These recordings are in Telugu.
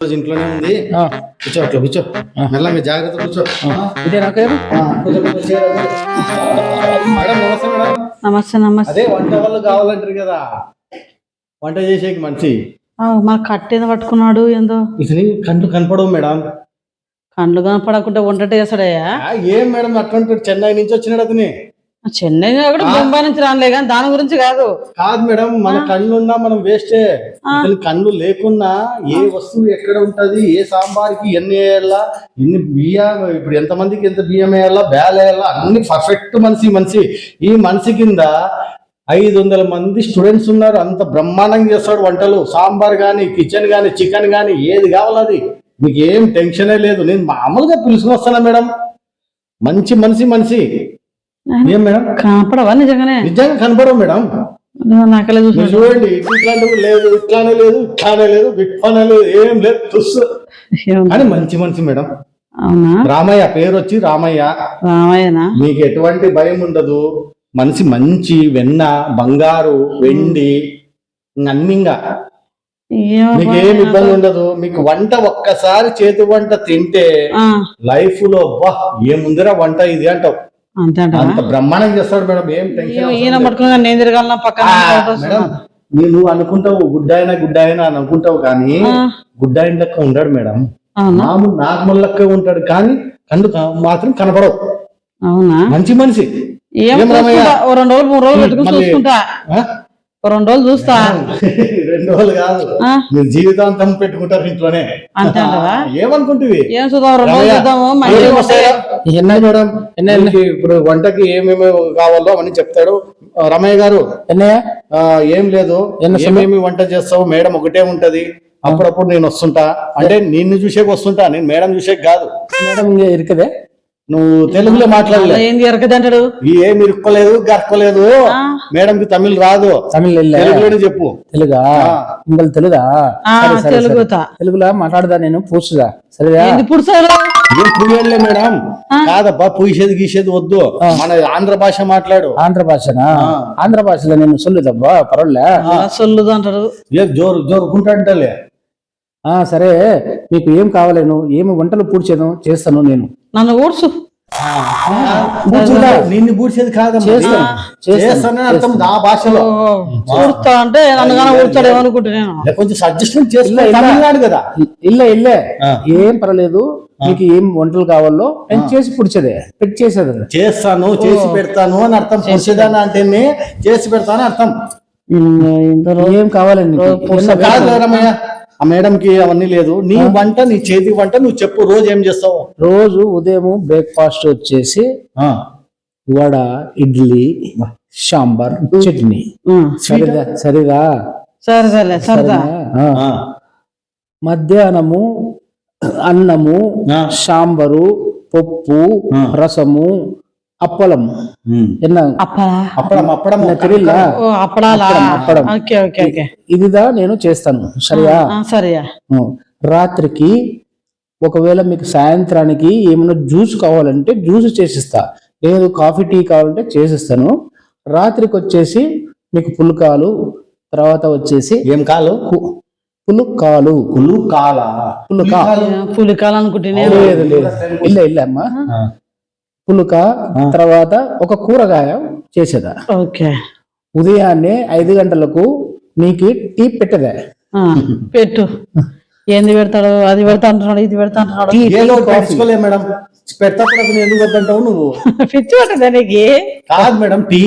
ఇంట్లోనే ఉంది. కూర్చో అట్లా కూర్చో, మెల్లగా జాగ్రత్త కూర్చో. మేడం నమస్తే మేడం. నమస్తే నమస్తే. అదే వంట వాళ్ళు కావాలంటారు కదా, వంట చేసేకి మనిషి. మాకు కట్టేది పట్టుకున్నాడు ఏందో. ఇతని కంట్లు కనపడవు మేడం. కండ్లు కనపడకుంటే వంట చేస్తాడయ్యా. ఏం మేడం అట్లాంటి, చెన్నై నుంచి వచ్చినాడు అతని. చెన్నై కూడా బొంబాయి నుంచి రానులే కానీ దాని గురించి కాదు. కాదు మేడం, మన కళ్ళు ఉన్నా మనం వేస్టే. ఇతని కళ్ళు లేకున్నా ఏ వస్తువు ఎక్కడ ఉంటది, ఏ సాంబార్కి ఎన్ని వేయాలా, ఎన్ని బియ్యం, ఇప్పుడు ఎంత మందికి ఎంత బియ్యం వేయాలా, బేల వేయాలా, అన్ని పర్ఫెక్ట్ మనిషి. ఈ మనిషి కింద 500 మంది స్టూడెంట్స్ ఉన్నారు. అంత బ్రహ్మాండంగా చేస్తాడు వంటలు. సాంబార్ కానీ, కిచెన్ కానీ, చికెన్ కానీ, ఏది కావాలది. మీకు ఏం టెన్షనే లేదు. నేను మామూలుగా పిలుచుకుని వస్తానా మేడం. మంచి మనిషి. ఏం మేడం కనపడవా? నిజంగానే కనపడవు మేడం. నాకలే చూడండి, ఇట్లాంటివి లేదు, ఇట్లానే లేదు, విట్పనే లేదు, ఏం లేదు, తుస్సు అని మంచి మేడం. అవునా? రామయ్య పేరు వచ్చి రామయ్యనా? మీకు ఎటువంటి భయం ఉండదు. మనిషి మంచి వెన్న, బంగారు, వెండి అన్నింగా మీకు ఏం ఇబ్బంది ఉండదు. మీకు వంట ఒక్కసారి చేతి వంట తింటే లైఫ్ లో ఏముందిరా వంట ఇది అంటావు. అంత బ్రహ్మాండం చేస్తాడు మేడం. ఏం టెన్షన్ నేను తిరగాల పక్కన. నువ్వు అనుకుంటావు గుడ్డాయినా అని అనుకుంటావు, కానీ గుడ్డాయిన లెక్క ఉండడు మేడం. మామూలు నార్మల్ లెక్క ఉంటాడు, కానీ కళ్ళు మాత్రం కనపడవు. అవునా? మంచి మనిషి. 2 రోజులు 3 రోజులు పెట్టుకుని చూసుకుంటా. 2 రోజులు చూస్తా. 2 రోజులు కాదు, మీరు జీవితాంతం పెట్టుకుంటారు ఇంట్లోనే. ఏమనుకుంటుంది మేడం. ఇప్పుడు వంటకి ఏమేమి కావాలో అని చెప్తాడు రమయ్య గారు. ఏం లేదు, ఏమేమి వంట చేస్తావు మేడం ఒకటే ఉంటది. అప్పుడప్పుడు నేను వస్తుంటా, అంటే నిన్ను చూసేకి వస్తుంటా, నేను మేడం చూసేకి కాదు. మేడం ఇరుకదే, నువ్వు తెలుగులో మాట్లాడలేదు. ఏమి ఇరుక్కోలేదు, గర్కోలేదు. మేడం కి తమిళ్ రాదు, తెలుగులోనే చెప్పు. తెలుగా తెలుగులో మాట్లాడదా? నేను పూసుదా? సరేదా? ఏం పూయలే మేడం. కాదబ్బా, పూసేది గీసేది వద్దు, మన ఆంధ్ర భాష మాట్లాడు. ఆంధ్ర భాషనా? ఆంధ్ర భాషలో నేను సొల్లుదబ్బా, పర్వాలే. సొల్లుదు అంటారు. జోరుకుంటాంటలే. సరే, మీకు ఏం కావాలేను, ఏమి వంటలు పూడ్చేను చేస్తాను నేను. నన్ను ఊడ్చు. నిన్ను పూడ్చేది కాదమ్మా, చేస్తానని అర్థం ఆ భాషలో. ఊడుస్తా అంటే నన్ను ఊడ్చాడేమో అనుకుంటున్నాను. కొంచెం అడ్జస్ట్మెంట్ చేస్తున్నాడు కదా. ఇల్లే ఏం పర్వాలేదు. మీకు ఏం వంటలు కావాలో నేను చేసి పుడిచేదే చేసేది. చేస్తాను, చేసి పెడతాను అని అర్థం. పుడిచేదాన్ని అంటేనే చేసి పెడతాను అర్థం. ఏం కావాలండి? రమయ్య, ఆ మేడం కి అవన్నీ లేదు. నీ వంట, నీ చేతి వంట నువ్వు చెప్పు. రోజు ఏం చేస్తావు? రోజు ఉదయం బ్రేక్ఫాస్ట్ వచ్చేసి వడ, ఇడ్లీ, సాంబార్, చట్నీ. సరిదా? సరదా. మధ్యాహ్నము అన్నము, సాంబారు, పప్పు, రసము, అప్పలం. ఇదిదా నేను చేస్తాను. సరియా? రాత్రికి ఒకవేళ మీకు సాయంత్రానికి ఏమైనా జ్యూస్ కావాలంటే జ్యూస్ చేసిస్తా, లేదు కాఫీ టీ కావాలంటే చేసిస్తాను. రాత్రికి వచ్చేసి మీకు పుల్కాలు, తర్వాత వచ్చేసి ఏం కాలు? పుల్కాలు. పులికాలు అనుకుంటున్నా. ఇల్ల అమ్మా, పులుక. తర్వాత ఒక కూరగాయ చేసేదా. ఉదయాన్నే 5 గంటలకు మీకు టీ పెట్టదా. పెట్టు. ఏంది పెడతాడు? అది పెడతా అంటున్నాడు, ఇది పెడతా అంటున్నాడు. మేడం పెడతాడు, ఎందుకు వద్దంటావు నువ్వు? పిచ్చి పట్టదా నీకు? కాదు మేడం, టీ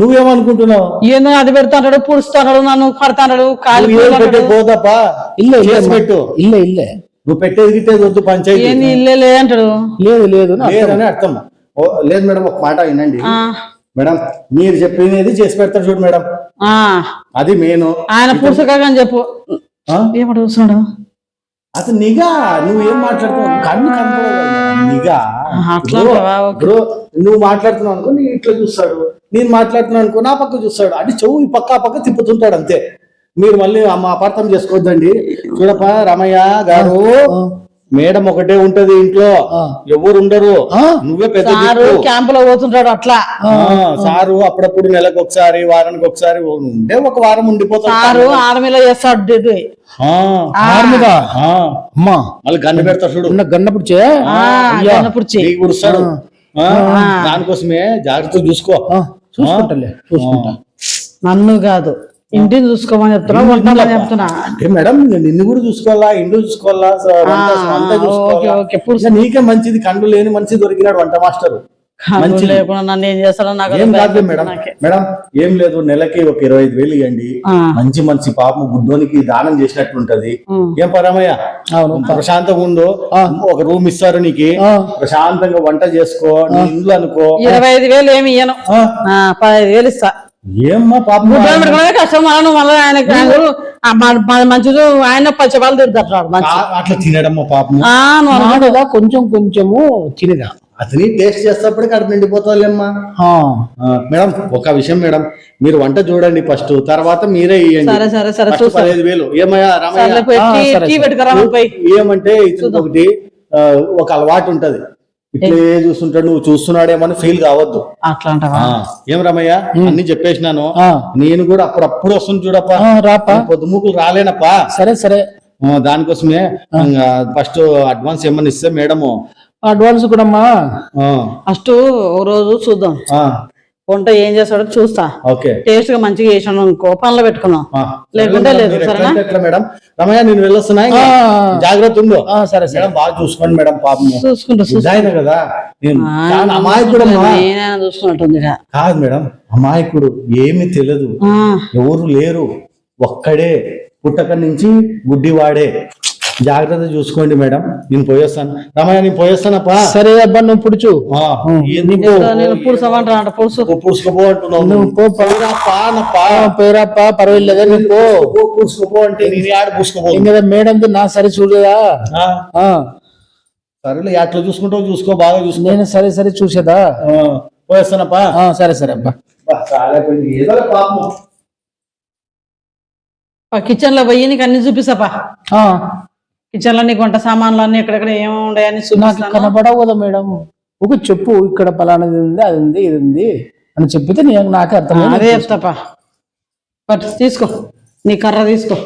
నువ్వేమనుకుంటున్నావు? ఏందో అది పెడతాడు, పుడుస్తాడు, నన్ను పడతాడు. పోదప్పా, పెట్టు. ఇల్లే నువ్వు పెట్టేది గిట్టేది వద్దు, పంచాయతీ ఇల్లే అంటాడు. లేదని అర్థం. లేదు మేడం, ఒక మాట వినండి మేడం. మీరు చెప్పినది చేసి పెడతారు చూడు మేడం, అది మెయిన్. ఆయన పురుషకాని చెప్పు. ఏమడు చూస్తున్నాడు అసలు నిఘా. నువ్వేం మాట్లాడుతున్నావు? కన్ను నిఘా. నువ్వు మాట్లాడుతున్నావు అనుకో, నీ ఇట్లా చూస్తాడు. నేను మాట్లాడుతున్నాను అనుకో, నా పక్క చూస్తాడు. అంటే చెవు ఈ పక్క ఆ పక్క తిప్పుతుంటాడు అంతే. మీరు మళ్ళీ అర్థం చేసుకోవద్దండి. చూడపా రమయ్య గారు, మేడం ఒకటే ఉంటది ఇంట్లో, ఎవరు ఉండరు, నువ్వే పెద్ద సారు దిక్కు. క్యాంపులో పోతుంటాడు అట్లా. సారు అప్పుడప్పుడు నెలకు ఒకసారి వారానికి ఒకసారి ఉంటే ఒక వారం ఉండిపోతాడు. సారు ఆర్మీలో చేస్తాడు డ్యూటీ. ఆర్మీగా అమ్మా మళ్ళీ గన్ను పెడతాడు చూడు, గన్నపుడిచే గన్నపుడిచి. నీకు పుడుస్తాడు. దానికోసమే జాగ్రత్తగా చూసుకో. చూసుకుంటాలే చూసుకుంటా. నన్ను కాదు, ఇంటిని చూసుకోమని చెప్తున్నా, వంటలని చెప్తున్నా. అంటే మేడం నిన్ను కూడా చూసుకోవాలా, ఇంట్లో చూసుకోవాలా, వంట చూసుకోవాలా. ఓకే, ఇంకా నీకే మంచిది, కండు లేని మనిషి దొరికినాడు వంట మాస్టర్. మంచి లేకుండా నన్ను ఏం చేస్తాడో నాకు ఏం కాదు మేడం. మేడం ఏం లేదు, నెలకి ఒక 25,000 ఇవ్వండి. మంచి మంచి పాపం గుడ్డోనికి దానం చేసినట్టు ఉంటది. ఏం పరమయ్య, ప్రశాంతంగా ఉండు. ఒక రూమ్ ఇస్తారు నీకు, ప్రశాంతంగా వంట చేసుకో, నీ ఇల్లు అనుకో. 25,000 ఏమి ఇయ్యను, 15,000 ఇస్తా. ఏమ్మా పాపం కష్టం. మళ్ళీ ఆయన మంచిది, ఆయన పచ్చబాలు తిడతాడు. అట్లా తినడమ్మా పాపం. కొంచెం కొంచెము తినదా, అతని టేస్ట్ చేసేటప్పుడు కడుపు నిండిపోతాలేమ్మా. మేడం ఒక విషయం మేడం, మీరు వంట చూడండి ఫస్ట్, తర్వాత మీరే ఇవ్వండి. సరే సరే 15,000. ఏమయ్యా రామయ్య, ఏమంటే ఇతను ఒకటి ఒక అలవాటు ఉంటది, ఇట్లే చూస్తుంటాడు, నువ్వు చూస్తున్నాడేమని ఫీల్ కావద్దు. అట్లా అంటావా? ఏం రామయ్య, అన్ని చెప్పేసినాను. నేను కూడా అప్పుడప్పుడు వస్తుంది చూడప్పా, రాపా, పొద్దుమూకులు రాలేనప్పా. సరే సరే, దానికోసమే ఫస్ట్ అడ్వాన్స్ ఏమని ఇస్తే మేడము. అడ్వాన్స్ కూడా ఫస్ట్ ఓ రోజు చూద్దాం, వంట ఏం చేస్తాడో చూస్తా. టేస్ట్ గా మంచిగా చేసాను అనుకో, పనులు పెట్టుకున్నాం, లేకుంటే లేదు. సరేనా మేడం? రమయ్య నేను వెళ్ళొస్తున్నా, జాగ్రత్త ఉండు. సరే సరే, బాగా చూసుకోండి మేడం. పాపం చూసుకుంటా కదా, అమాయకుడు చూసుకున్నట్టుంది కాదు మేడం, అమాయకుడు, ఏమి తెలియదు, ఎవరు లేరు, ఒక్కడే, పుట్టక నుంచి గుడ్డివాడే. జాగ్రత్త చూసుకోండి మేడం. నేను పోయేస్తాను రమయ్య, నేను పోయేస్తానప్పా. సరే అబ్బా, నువ్వు పుడుచు పుడుచుకోపో అంటున్నావు. పోయిరాప్పా, పర్వాలేదా, నువ్వు పుడుచుకోపో అంటే నేను ఆడ పుడుచుకోపో కదా మేడం. నా సరే చూడదా, సరేలే అట్లా చూసుకుంటావు, చూసుకో, బాగా చూసుకో. నేను సరే సరే చూసేదా, పోయేస్తానప్పా. సరే సరే అబ్బా. ఏదో పాపం. కిచెన్ లో పోయి నీకు అన్ని చూపిస్తాపా. కిచెన్ లో నీకు వంట సామాన్లు అన్ని ఎక్కడెక్కడ ఏమో ఉన్నాయని నాకు కనపడవు కదా మేడం. ఒక చెప్పు, ఇక్కడ పలానాది ఉంది, అది ఉంది, ఇది ఉంది అని చెప్పితే నాకు అర్థం. అదే చెప్తాపా. బట్ తీసుకో, నీ కర్ర తీసుకో.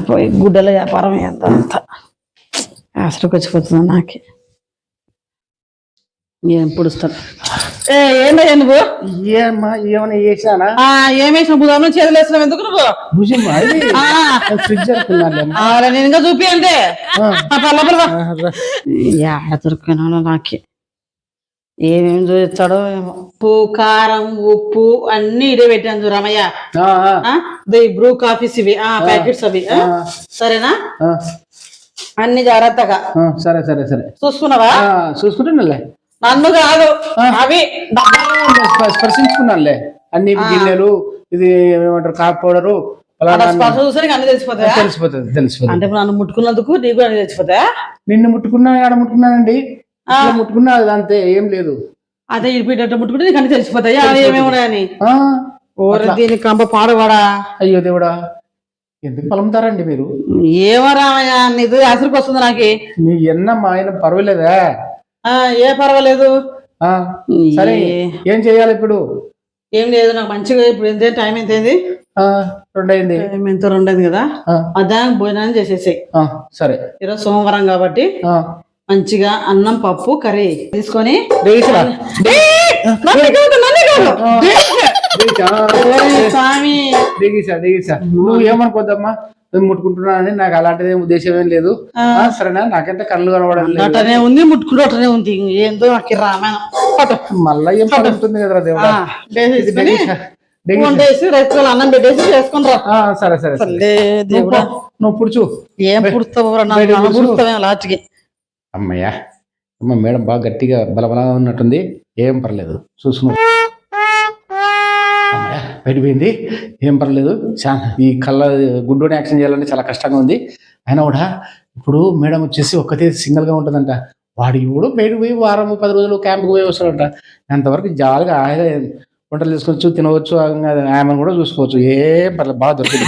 పోయి గుడ్డల వ్యాపారం ఎంత అంత అసలుకి వచ్చిపోతుంది నాకే. ఏం పుడుస్తాను. ఏంటయ్యా నువ్వు? ఏమన్నా చేసానా? ఏమేసిన బుధాం చేతులు వేసినావు ఎందుకు నువ్వు? నేను ఇంకా చూపి అంటే దొరికినా నాకే. ఏమేమి చూస్తాడో ఏమో. ఉప్పు, కారం, ఉప్పు అన్ని ఇదే పెట్టాను చూరమయ్య. బ్రూ కాఫీస్ ఇవి ప్యాకెట్స్ అవి. సరేనా? అన్ని జాగ్రత్తగా. సరే సరే సరే, చూసుకున్నావా? చూసుకుంటున్నా. నన్ను కాదు, అవి స్పర్శించుకున్నానులే. అన్ని గిన్నెలు, ఇది ఏమంటారు, కాఫీ పౌడరు, చూసరికి అన్ని తెలిసిపోతాయి. తెలిసిపోతుంది. అంటే నన్ను ముట్టుకున్నందుకు నీకు కూడా అన్ని తెలిసిపోతాయా? నిన్ను ముట్టుకున్నా, ఆడ ముట్టుకున్నానండి, ముట్టుకున్నా, అంతే, ఏం లేదు. అదే ఇడిపోయేటట్టు ముట్టుకుంటే నీకు అన్ని తెలిసిపోతాయి ఏమేమి ఉన్నాయని. దీని కంప పాడవాడా? అయ్యో దేవుడా, ఎందుకు పలుముతారండి మీరు? ఏమో రామయ్య, నీకు అసలుకి వస్తుంది నాకు. నీ ఎన్నమ్మా, ఆయన పర్వాలేదా? ఏ పర్వాలేదు. సరే, ఏం చెయ్యాలి ఇప్పుడు? ఏం లేదు, నాకు మంచిగా ఇప్పుడు ఎంత టైం ఎంత అయింది? 2 అయింది. ఎంత 2 అయింది కదా, మధ్యాహ్నం భోజనాన్ని చేసేసాయి. సరే, ఈరోజు సోమవారం కాబట్టి మంచిగా అన్నం, పప్పు, కర్రీ తీసుకొని స్వామి నువ్వు ఏమనుకోద్దమ్మా, ముట్టుకుంటున్నానని, నాకు అలాంటిది ఉద్దేశం ఏం లేదు. సరేనా? నాకంటే కళ్ళు కనబడాలి ఉంది, ముట్టుకుంటే ఉంది. ఏందో నాకు రామాయణం. మళ్ళా ఏం పడుతుంది కదరా దేవుడా. అన్నం పెట్టేసి చేసుకుంటా. సరే సరే, దేవుడా, నువ్వు పుడుచు. ఏం పుడుస్తావు లాస్ట్కి? అమ్మయ్యా, అమ్మ మేడం బాగా గట్టిగా బలబలంగా ఉన్నట్టుంది. ఏం పర్లేదు, చూసుకున్నా. బయటపోయింది, ఏం పర్లేదు. ఈ కళ్ళ గుడ్డోని యాక్షన్ చేయాలంటే చాలా కష్టంగా ఉంది. అయినా కూడా ఇప్పుడు మేడం వచ్చేసి ఒక్కతే సింగిల్గా ఉంటుందంట. వాడు ఇప్పుడు బయటకు పోయి వారం 10 రోజులు క్యాంప్కి పోయి వస్తాడంట. అంతవరకు జాలీగా ఆయన వంటలు చేసుకోవచ్చు, తినవచ్చు, ఆమెను కూడా చూసుకోవచ్చు. ఏం పర్లేదు, బాగా దొరికింది.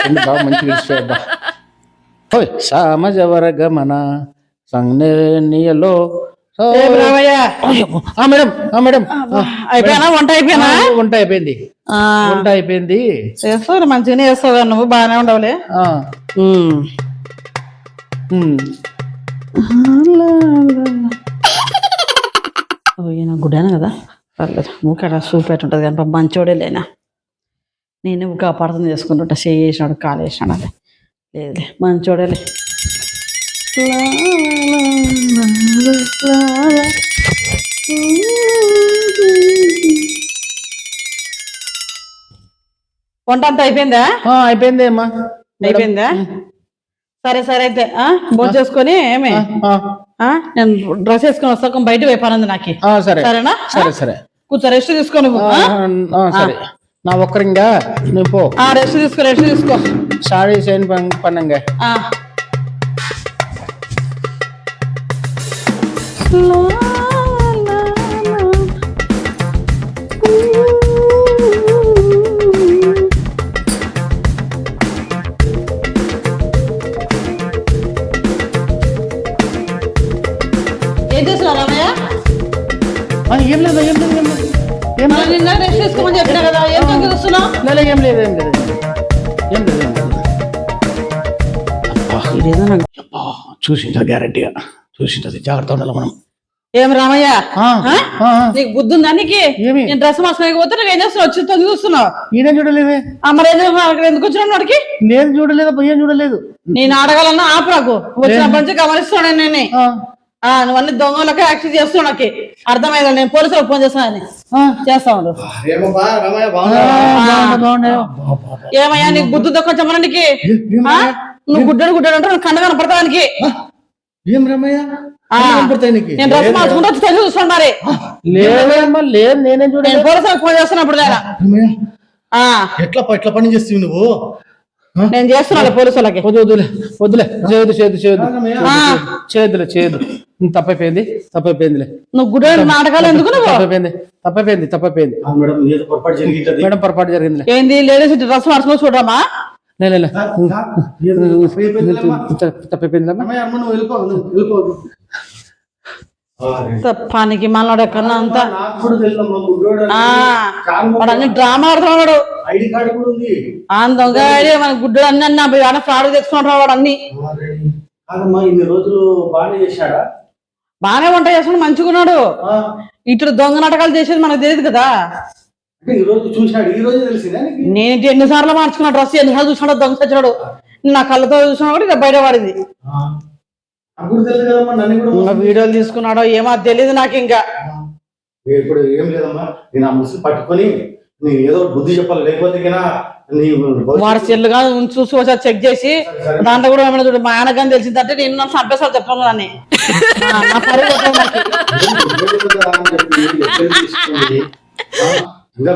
ఫ్రెండ్ బాగా మంచి తెలిసిపోయాబ్బా. ఓయ్ సామజ వర్గమన సంజ్ఞలో ఏం రామయ్య మేడం మేడం అయిపోయినా వంట అయిపోయినా వంట అయిపోయింది ఆ, వంట అయిపోయింది చేస్తావు మంచిగానే చేస్తావు కదా నువ్వు బాగానే ఉండవులే ఆ, ఉమ్. ఉమ్. ఓ, ఈయన గుడ్డాను కదా పర్లేదు ఊక అక్కడ సూపర్ ఉంటుంది కానీ పాపం మంచోడే లేనా నేను ఊక అపార్థం చేసుకుంటుంటా చేసినాడు కాలు వేసినాడు అది లేదులే మంచోడేలే వంట అంతా అయిపోయిందా అయిపోయింది అమ్మా అయిపోయిందా సరే సరే అయితే భోజనం చేసుకొని ఏమే నేను డ్రెస్ వేసుకొని వస్తా బయట వైపానంది నాకు సరే సరేనా సరే సరే కూర్చో రెస్ట్ తీసుకో నువ్వు సరే నా ఒక్కరింగా నువ్వు పో రెస్ట్ తీసుకో సారీ చేయని పన్నంగ ఆ. ఏం చేస్తున్నావు రామయ్య ఏం లేదు ఏం లేదు ఏం లేదు ఏం లేదు నిన్న రెస్ట్ తీసుకోమని చెప్పినా కదా ఏం తగ్గి చూస్తున్నావు లేదు ఏం లేదు ఏం లేదు ఏం లేదు ఏం లేదు ఇదేదో నాకు అబ్బా, చూసింటది గ్యారంటీగా చూసింటది జాగ్రత్త ఉండాలి మనం ఏం రామయ్య ఆ, ఆ, నీకు బుద్ధి ఉందా నీకు ఏమి? నేను డ్రెస్ మార్చుకోకపోతే నువ్వు ఏం చేస్తున్నావు వచ్చి తొంగి చూస్తున్నావు ఈయన చూడలేదే మరి ఏం చేస్తున్నావు? అక్కడ ఎందుకు వచ్చినావు వాడికి నేను చూడలేదు ఏం చూడలేదు నేను అడగాలన్నా ఆపు నాకు వచ్చినప్పటి నుంచి గమనిస్తున్నాను నేను ఆ, నువ్వు అన్ని దొంగలకే యాక్షన్ చేస్తున్నావు నాకు అర్థమైందా నేను పోలీసులకు ఫోన్ చేస్తానని ఆ. చేస్తా ఉండు ఏమబ్బా రమయ్య బాగుంది. ఏమయ్యా నీకు బుద్ధి దొక్క చెప్పనా నీకు నువ్వు గుడ్డడు అంటే నువ్వు కన్ను కనపడతానికి ఏం రమయ్య నేను డ్రెస్ మార్చుకుంటూ వచ్చి తెలిసి చూస్తున్నారు లేదమ్మా లేదు నేనేం నేను చూడలేదు పోలీసులకు ఫోన్ చేస్తున్నప్పుడు లేదా ఎట్లా పని చేస్తావు నువ్వు నేను చేస్తున్నాను పోలీసులకి వద్దులే వద్దులే చేయదు చేయదు చేయదు ఆ. చేయదులే చేయదు తప్పైపోయింది తప్పైపోయిందిలే నువ్వు గుడ్డడు నాటకాలు ఎందుకు నువ్వు తప్పైపోయింది తప్పైపోయింది తప్పైపోయింది మేడం ఏదో పొరపాటు జరిగింది మేడం పొరపాటు జరిగిందిలే ఏంది లేడీస్ డ్రెస్ మార్చుకొని చూడరామా లే తప్పైపోయిందిలమ్మా నువ్వు వెళ్ళిపో తప్పానికి మనోడు ఎక్కడన్నా అంతా నాకు కూడా తెలియదమ్మా గుడ్డోడు వాడు అన్ని డ్రామా ఆడుతున్నాడు ఐడి కార్డు కూడా ఉంది దొంగ మన గుడ్డు అన్ని అన్న ఫ్రాడ్ తెచ్చుకుంటున్నాడు వాడు అన్ని కాదమ్మా ఇన్ని రోజులు బాగానే చేశాడా బాగానే వంట చేసుకుని మంచిగా ఉన్నాడు ఇటు దొంగ నాటకాలు చేసేది మనకు తెలియదు కదా అంటే ఈ రోజు చూశాడు ఈ రోజే తెలిసిందా నీకు? నేను ఎన్నిసార్లు మార్చుకున్నా డ్రెస్ ఎన్నిసార్లు చూసినాడు దొంగ చచ్చాడు నా కళ్ళతో చూసినా కూడా ఇక బయట పడింది నాకు కూడా తెలియదు కదమ్మా నన్ను కూడా ఇంకా వీడియోలు తీసుకున్నాడో ఏమో తెలియదు నాకు ఇంకా ఇప్పుడు ఏం లేదమ్మా నేను ఆ ముసుగు పట్టుకొని నేను ఏదో ఒకటి బుద్ధి చెప్పాలి లేకపోతే నీ వాడు సెల్లుగా చూసి ఒకసారి చెక్ చేసి దాంట్లో కూడా ఏమైనా చూడు మా ఆయనగాని తెలిసిందంటే నేను నన్ను చంపేసారి చెప్పాను దాన్ని నా పరిస్థితి ఇంకా